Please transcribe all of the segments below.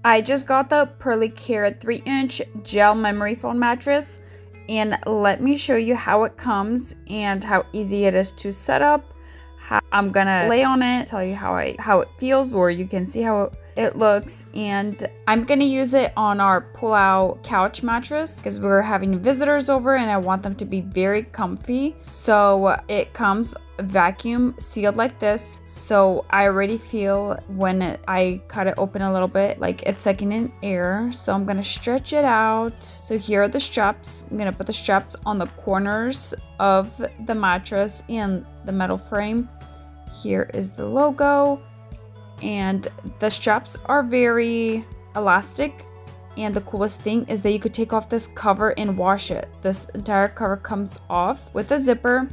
I just got the PERLECARE 3-inch gel memory foam mattress, and let me show you how it comes and how easy it is to set up. I'm gonna lay on it, tell you how it feels, or you can see how it looks, and I'm gonna use it on our pull-out couch mattress because we're having visitors over and I want them to be very comfy. So it comes vacuum sealed like this, so I already feel when I cut it open a little bit like it's sucking in air. So I'm gonna stretch it out. So here are the straps. I'm gonna put the straps on the corners of the mattress and the metal frame. Here is the logo, and the straps are very elastic, and the coolest thing is that you could take off this cover and wash it. This entire cover comes off with a zipper.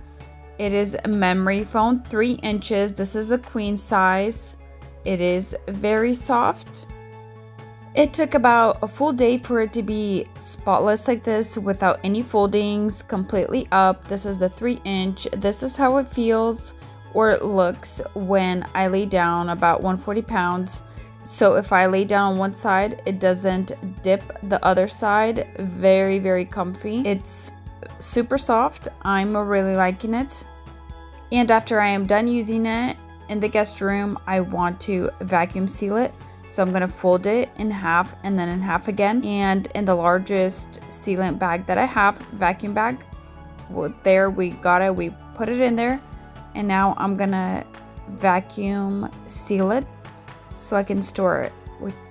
It is a memory foam, 3 inches. This is the queen size. It is very soft. It took about a full day for it to be spotless like this without any foldings, completely up. This is the 3-inch. This is how it feels or it looks when I lay down, about 140 pounds. So if I lay down on one side, it doesn't dip the other side. Very, very comfy. It's super soft. I'm really liking it. And after I am done using it in the guest room, I want to vacuum seal it. So I'm going to fold it in half and then in half again. And in the largest sealant bag that I have, vacuum bag, there we got it. We put it in there. And now I'm going to vacuum seal it so I can store it.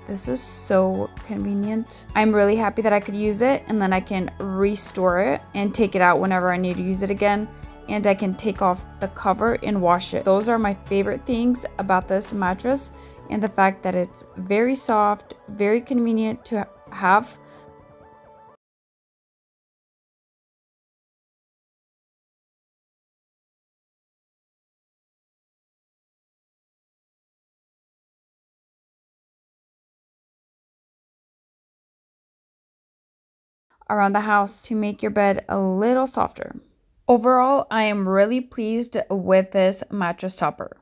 This is so convenient. I'm really happy that I could use it, and then I can restore it and take it out whenever I need to use it again. And I can take off the cover and wash it. Those are my favorite things about this mattress, and the fact that it's very soft, very convenient to have. Around the house to make your bed a little softer. Overall, I am really pleased with this mattress topper.